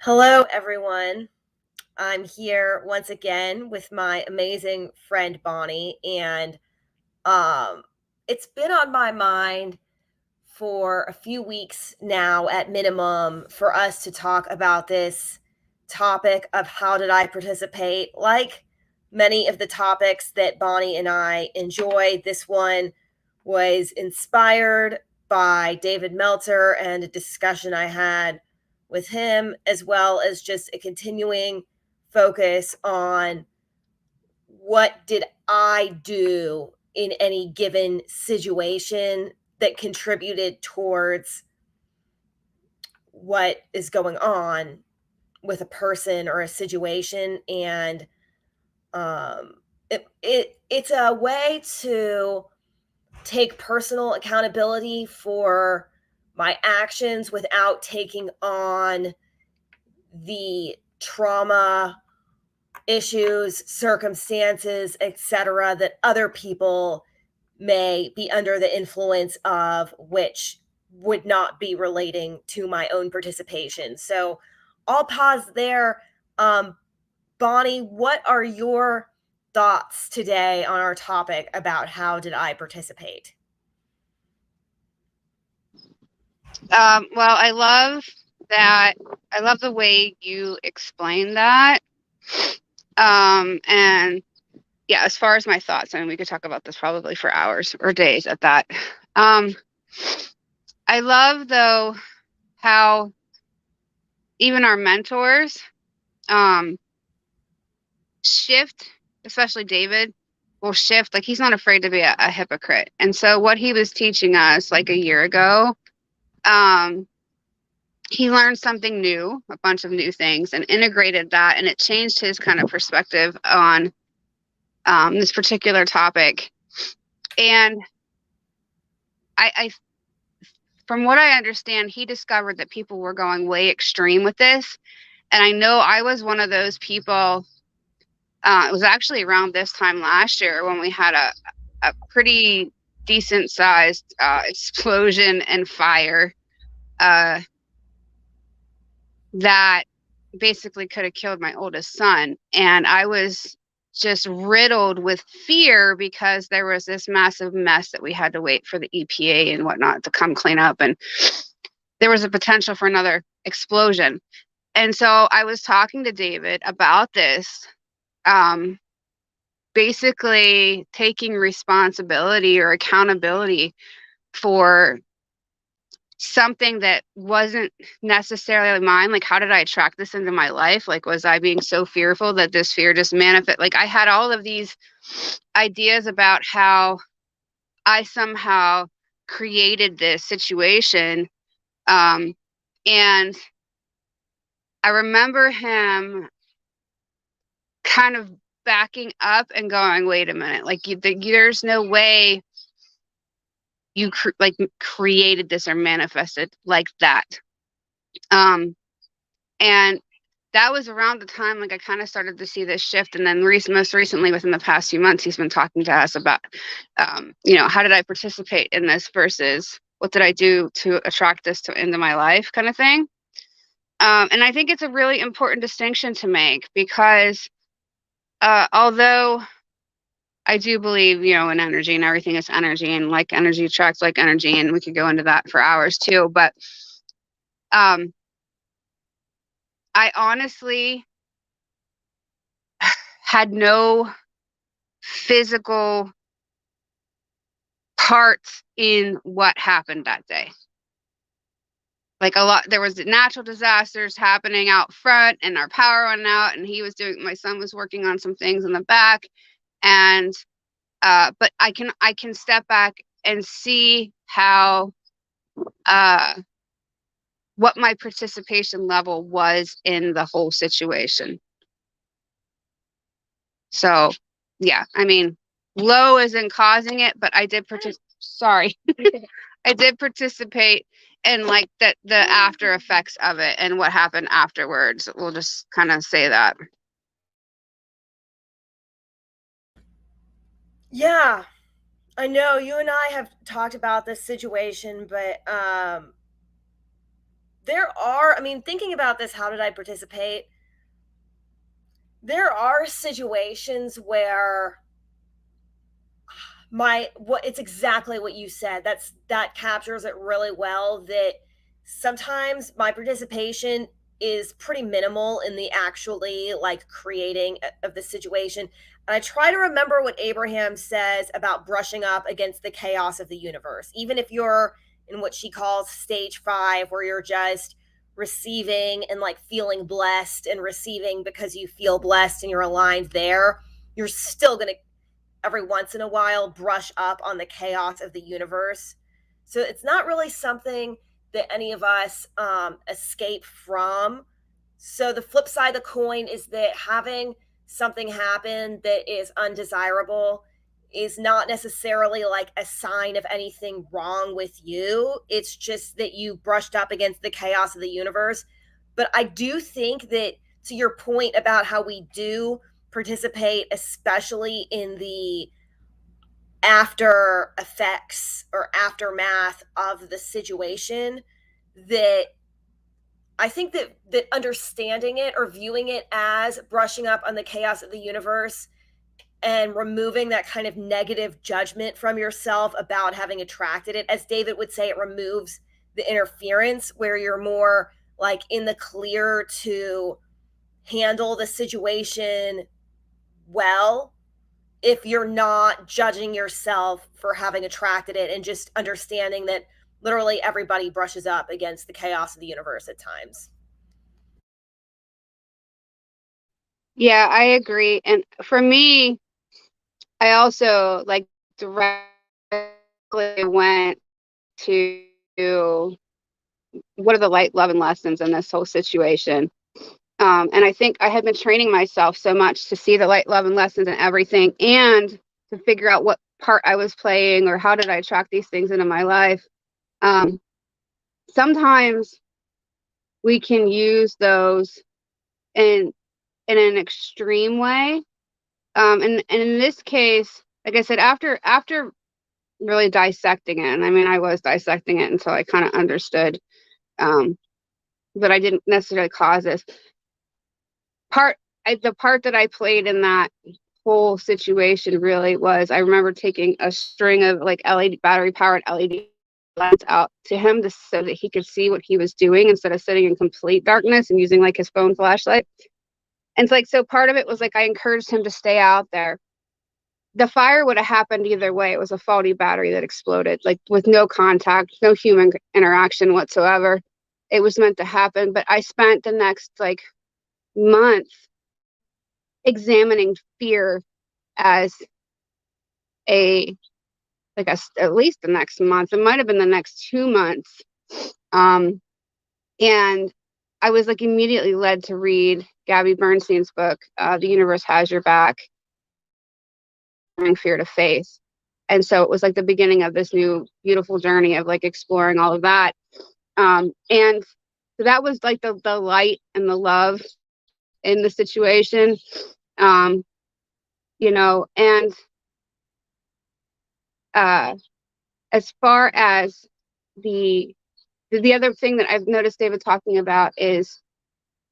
Hello, everyone. I'm here once again with my amazing friend Bonnie, and um, it's been on my mind for a few weeks now, at minimum, for us to talk about this topic of how did I participate. Like many of the topics that Bonnie and I enjoy, this one was inspired by David Meltzer and a discussion I had with him, as well as just a continuing focus on what did I do in any given situation that contributed towards what is going on with a person or a situation. And it's a way to take personal accountability for my actions without taking on the trauma, issues, circumstances, etc., that other people may be under the influence of, which would not be relating to my own participation. So I'll pause there. Um, Bonnie, what are your thoughts today on our topic about how did I participate? Well, I love that. I love the way you explain that. And yeah, as far as my thoughts, I mean, we could talk about this probably for hours or days at that. Um, I love though how even our mentors um, shift, especially David will shift. Like he's not afraid to be a hypocrite. And so what he was teaching us like a year ago, um, he learned something new, a bunch of new things, and integrated that, and it changed his kind of perspective on this particular topic. And I, from what I understand, he discovered that people were going way extreme with this, and I know I was one of those people. It was actually around this time last year when we had a pretty decent sized explosion and fire uh, that basically could have killed my oldest son. And I was just riddled with fear because there was this massive mess that we had to wait for the EPA and whatnot to come clean up. And there was a potential for another explosion. And so I was talking to David about this, um, basically taking responsibility or accountability for something that wasn't necessarily mine. Like, how did I attract this into my life? Like, was I being so fearful that this fear just manifest? Like, I had all of these ideas about how I somehow created this situation. Um, and I remember him kind of backing up and going, wait a minute, like, there's no way you created this or manifested like that. Um, and that was around the time like I kind of started to see this shift. And then most recently, within the past few months, he's been talking to us about, how did I participate in this versus what did I do to attract this into my life, kind of thing. And I think it's a really important distinction to make because although I do believe, in energy and everything is energy and like energy attracts like energy, and we could go into that for hours too. But um, I honestly had no physical parts in what happened that day. Like a lot, there was natural disasters happening out front, and our power went out, and my son was working on some things in the back, and but I can step back and see how uh what my participation level was in the whole situation. So yeah, I mean, low isn't causing it, but I did participate. Sorry. I did participate in like the after effects of it and what happened afterwards. We'll just kind of say that. Yeah, I know you and I have talked about this situation, but I mean, thinking about this, how did I participate? There are situations where what it's exactly what you said. That captures it really well, that sometimes my participation is pretty minimal in the actually like creating of the situation. And I try to remember what Abraham says about brushing up against the chaos of the universe. Even if you're in what she calls stage 5, where you're just receiving and like feeling blessed and receiving because you feel blessed and you're aligned there, you're still going to every once in a while brush up on the chaos of the universe. So it's not really something that any of us escape from. So the flip side of the coin is that having something happen that is undesirable is not necessarily like a sign of anything wrong with you. It's just that you brushed up against the chaos of the universe. But I do think that, to your point about how we do participate, especially in the after effects or aftermath of the situation, that I think that understanding it or viewing it as brushing up on the chaos of the universe and removing that kind of negative judgment from yourself about having attracted it, as David would say, it removes the interference, where you're more like in the clear to handle the situation well, if you're not judging yourself for having attracted it and just understanding that literally everybody brushes up against the chaos of the universe at times. Yeah, I agree. And for me, I also like directly went to what are the light, love, and lessons in this whole situation. And I think I had been training myself so much to see the light, love, and lessons in everything, and to figure out what part I was playing or how did I attract these things into my life. Sometimes we can use those in an extreme way. And in this case, like I said, after really dissecting it, and I mean, I was dissecting it until I kind of understood that I didn't necessarily cause this part. The part that I played in that whole situation really was, I remember taking a string of like LED battery powered LED lights out to him so that he could see what he was doing instead of sitting in complete darkness and using like his phone flashlight. And it's like, so part of it was like I encouraged him to stay out there. The fire would have happened either way. It was a faulty battery that exploded, like with no contact, no human interaction whatsoever. It was meant to happen. But I spent the next like month examining fear as a like a, at least the next month. It might have been the next 2 months. And I was like immediately led to read Gabby Bernstein's book, The Universe Has Your Back, Fear to Faith. And so it was like the beginning of this new beautiful journey of like exploring all of that. And so that was like the light and the love in the situation. You know, and as far as the other thing that I've noticed David talking about is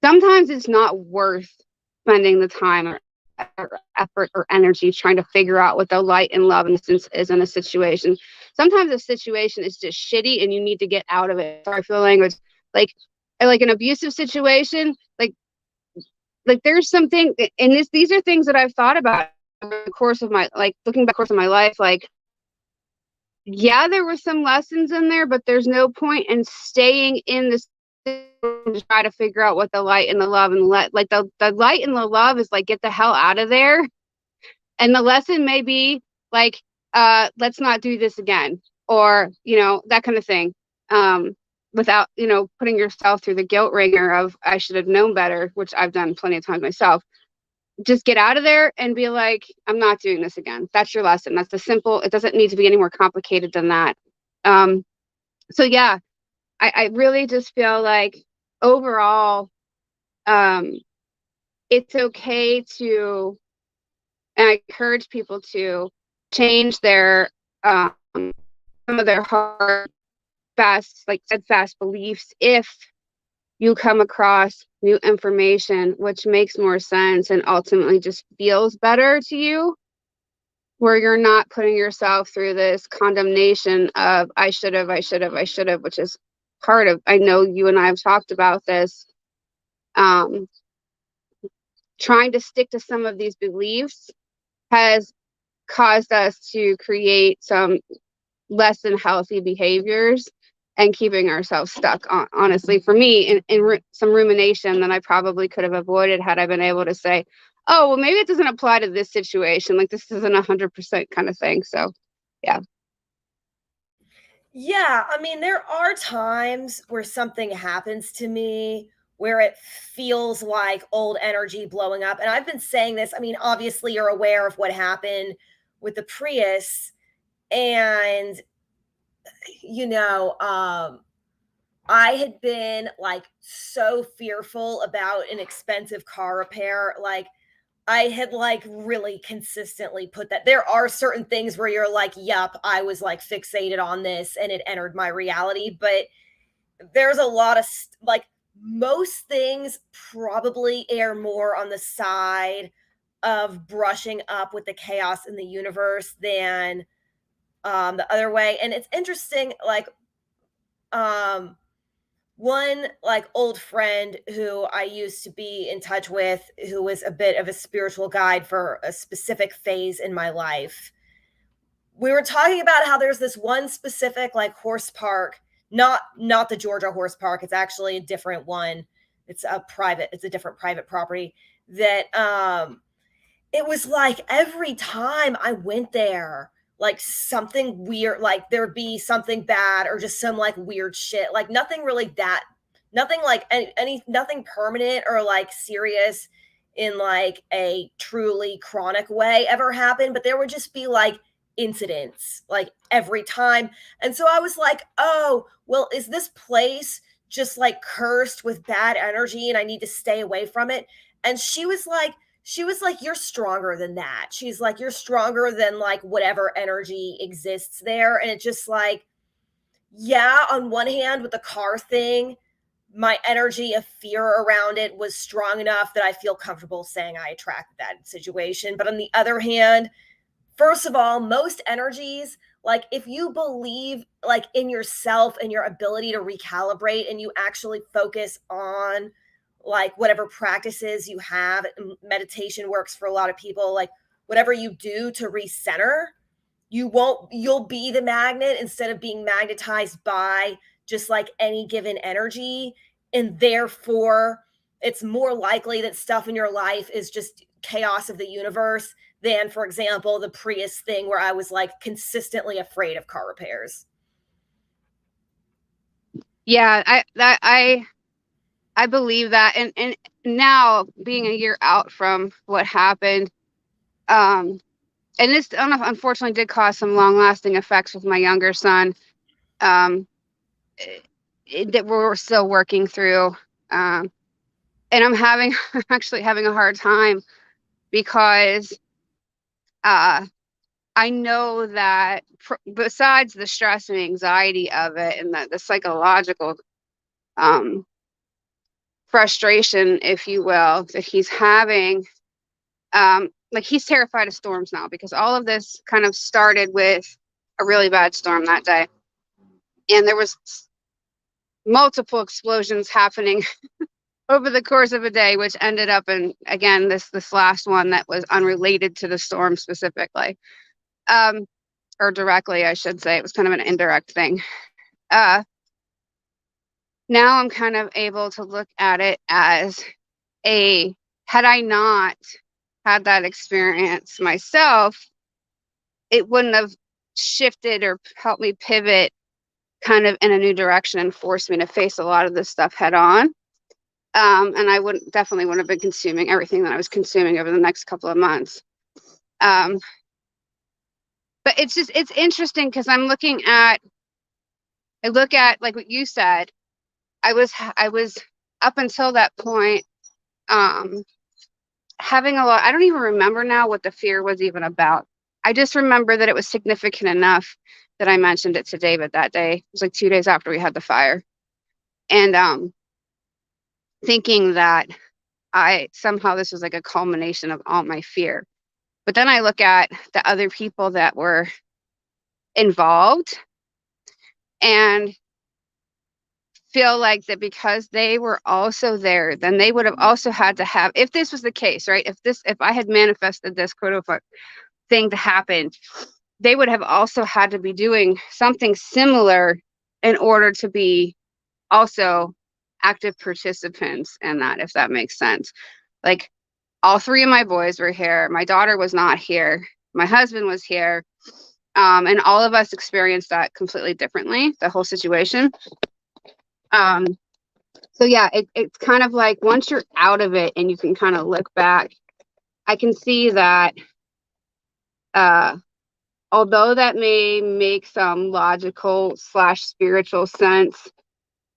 sometimes it's not worth spending the time or effort or energy trying to figure out what the light and love is in a situation. Sometimes a situation is just shitty and you need to get out of it. Sorry for the language. Like an abusive situation, like there's something, and these are things that I've thought about over the course of my, like looking back course of my life, like, yeah, there were some lessons in there, but there's no point in staying in this to try to figure out what the light and the love and like the light and the love is like, get the hell out of there. And the lesson may be like, let's not do this again, or, you know, that kind of thing. Without, you know, putting yourself through the guilt wringer of I should have known better, which I've done plenty of times myself. Just get out of there and be like, I'm not doing this again. That's your lesson. That's the simple, it doesn't need to be any more complicated than that. So yeah, I really just feel like overall, it's okay to, and I encourage people to change their, some of their hard, fast, like steadfast beliefs if you come across new information, which makes more sense and ultimately just feels better to you, where you're not putting yourself through this condemnation of I should have, I should have, I should have, which is part of, I know you and I have talked about this, um, trying to stick to some of these beliefs has caused us to create some less than healthy behaviors and keeping ourselves stuck on, honestly, for me, in some rumination that I probably could have avoided had I been able to say, oh, well, maybe it doesn't apply to this situation. Like, this isn't 100% kind of thing. So, yeah. Yeah, I mean, there are times where something happens to me where it feels like old energy blowing up. And I've been saying this. I mean, obviously, you're aware of what happened with the Prius. And, you know, I had been like so fearful about an expensive car repair. Like, I had like really consistently put that. There are certain things where you're like, yep, I was like fixated on this and it entered my reality. But there's a lot of like most things probably err more on the side of brushing up with the chaos in the universe than the other way. And it's interesting, like, um, one like old friend who I used to be in touch with, who was a bit of a spiritual guide for a specific phase in my life. We were talking about how there's this one specific like horse park, not the Georgia horse park. It's actually a different one. It's a different private property that it was like every time I went there, like something weird, like there'd be something bad or just some like weird shit. Like nothing really that, nothing like nothing permanent or like serious in like a truly chronic way ever happened. But there would just be like incidents like every time. And so I was like, oh, well, is this place just like cursed with bad energy and I need to stay away from it? And she was like, you're stronger than that. She's like, you're stronger than like whatever energy exists there. And it's just like, yeah, on one hand, with the car thing, my energy of fear around it was strong enough that I feel comfortable saying I attracted that situation. But on the other hand, first of all, most energies, like if you believe like in yourself and your ability to recalibrate and you actually focus on like whatever practices you have, meditation works for a lot of people, like whatever you do to recenter, you'll be the magnet instead of being magnetized by just like any given energy. And therefore, it's more likely that stuff in your life is just chaos of the universe than, for example, the Prius thing where I was like consistently afraid of car repairs. Yeah, I believe that. And now being a year out from what happened, um, and this unfortunately did cause some long lasting effects with my younger son. Um, that we're still working through. Um, and I'm actually having a hard time because I know that besides the stress and anxiety of it and the psychological um, frustration, if you will, that he's having, like he's terrified of storms now because all of this kind of started with a really bad storm that day. And there was multiple explosions happening over the course of a day, which ended up in, again, this last one that was unrelated to the storm specifically, um, or directly, I should say. It was kind of an indirect thing. Now I'm kind of able to look at it as had I not had that experience myself, it wouldn't have shifted or helped me pivot kind of in a new direction and forced me to face a lot of this stuff head on. And I definitely wouldn't have been consuming everything that I was consuming over the next couple of months. But it's interesting because I look at like what you said. I was up until that point, having a lot. I don't even remember now what the fear was even about. I just remember that it was significant enough that I mentioned it to David that day. It was like 2 days after we had the fire. And thinking that I somehow this was like a culmination of all my fear. But then I look at the other people that were involved and feel like that because they were also there, then they would have also had to have, if this was the case, right? If I had manifested this quote unquote thing to happen, they would have also had to be doing something similar in order to be also active participants in that, if that makes sense. Like all three of my boys were here. My daughter was not here. My husband was here. And all of us experienced that completely differently, the whole situation. So yeah, it's kind of like once you're out of it and you can kind of look back, I can see that although that may make some logical / spiritual sense,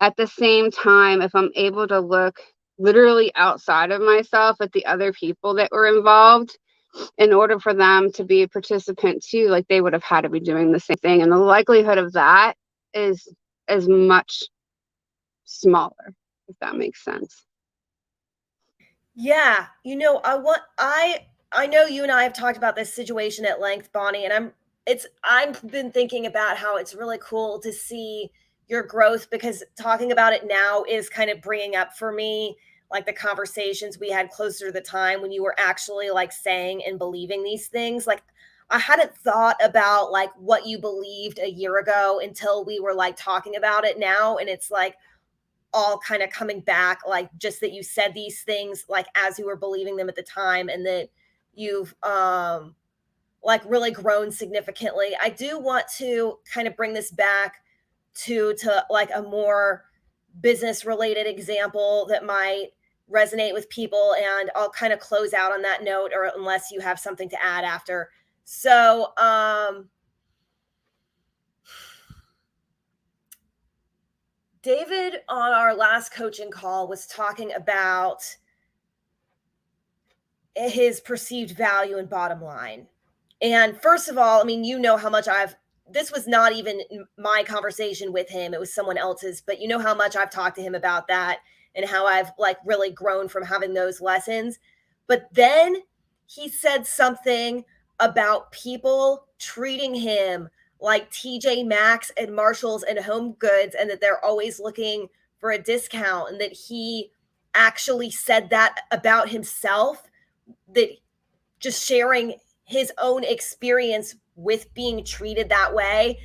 at the same time, if I'm able to look literally outside of myself at the other people that were involved, in order for them to be a participant too, like they would have had to be doing the same thing. And the likelihood of that is much smaller, if that makes sense. Yeah, I know you and I have talked about this situation at length, Bonnie, and I've been thinking about how it's really cool to see your growth, because talking about it now is kind of bringing up for me like the conversations we had closer to the time when you were actually like saying and believing these things. Like I hadn't thought about like what you believed a year ago until we were like talking about it now, and it's like all kind of coming back, like just that you said these things like as you were believing them at the time, and that you've like really grown significantly. I do want to kind of bring this back to like a more business related example that might resonate with people, and I'll kind of close out on that note, or unless you have something to add after. So David on our last coaching call was talking about his perceived value and bottom line. And first of all, I mean, you know how much this was not even my conversation with him, it was someone else's, but you know how much I've talked to him about that and how I've like really grown from having those lessons. But then he said something about people treating him like TJ Maxx and Marshalls and Home Goods, and that they're always looking for a discount, and that he actually said that about himself, that just sharing his own experience with being treated that way.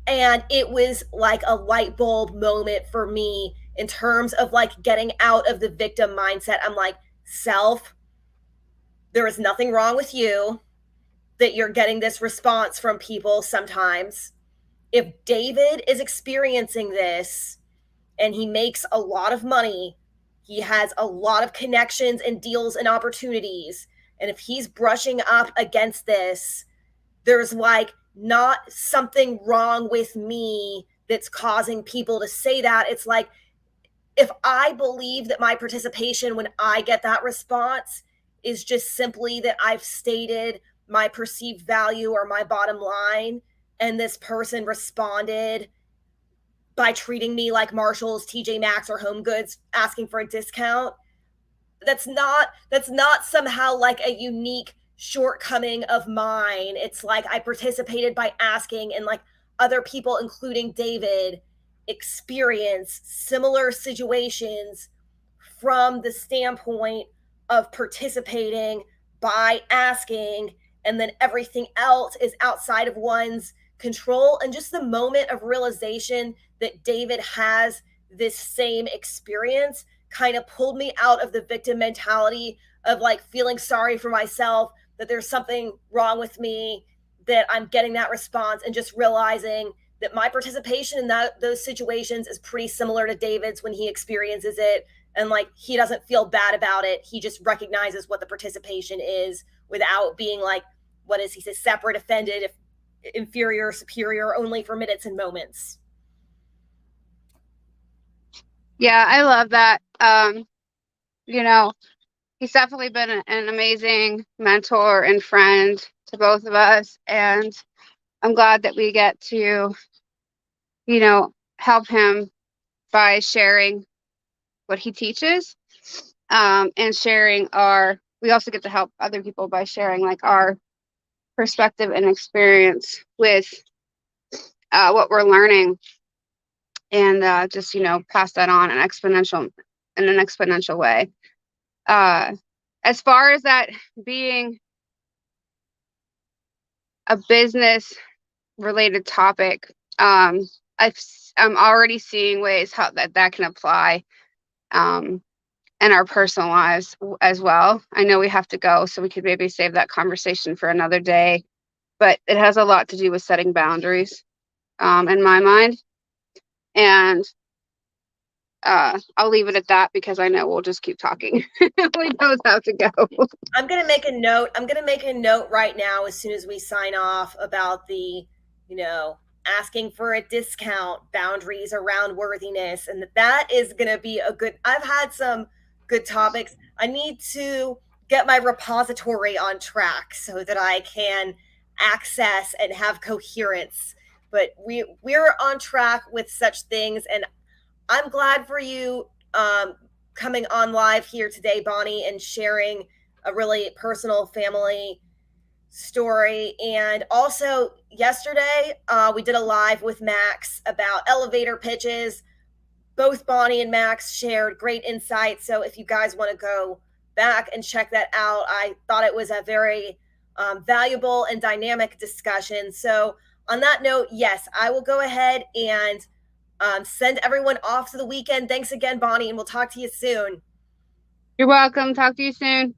And it was like a light bulb moment for me in terms of like getting out of the victim mindset. I'm like, self, there is nothing wrong with you that you're getting this response from people sometimes. If David is experiencing this and he makes a lot of money, he has a lot of connections and deals and opportunities, and if he's brushing up against this, there's like not something wrong with me that's causing people to say that. It's like, if I believe that my participation when I get that response is just simply that I've stated my perceived value or my bottom line, and this person responded by treating me like Marshalls, TJ Maxx, or Home Goods, asking for a discount, that's not somehow like a unique shortcoming of mine. It's like I participated by asking, and like other people, including David, experience similar situations from the standpoint of participating by asking, and then everything else is outside of one's control. And just the moment of realization that David has this same experience kind of pulled me out of the victim mentality of like feeling sorry for myself, that there's something wrong with me, that I'm getting that response, and just realizing that my participation in those situations is pretty similar to David's when he experiences it. And like he doesn't feel bad about it, he just recognizes what the participation is without being like, what is he say, separate, offended, if inferior, superior, only for minutes and moments. Yeah, I love that. You know, he's definitely been an amazing mentor and friend to both of us. And I'm glad that we get to, help him by sharing what he teaches, and sharing we also get to help other people by sharing like our perspective and experience with what we're learning, and just pass that on in an exponential way. As far as that being a business related topic, I'm already seeing ways how that can apply in our personal lives as well. I know we have to go, so we could maybe save that conversation for another day, but it has a lot to do with setting boundaries in my mind. And I'll leave it at that because I know we'll just keep talking. We both have to go. I'm going to make a note. I'm going to make a note right now as soon as we sign off about the, asking for a discount, boundaries around worthiness. And that is going to be I've had some good topics. I need to get my repository on track so that I can access and have coherence. But we're on track with such things. And I'm glad for you coming on live here today, Bonnie, and sharing a really personal family story. And also yesterday, we did a live with Max about elevator pitches. Both Bonnie and Max shared great insights. So if you guys want to go back and check that out, I thought it was a very valuable and dynamic discussion. So on that note, yes, I will go ahead and send everyone off to the weekend. Thanks again, Bonnie, and we'll talk to you soon. You're welcome. Talk to you soon.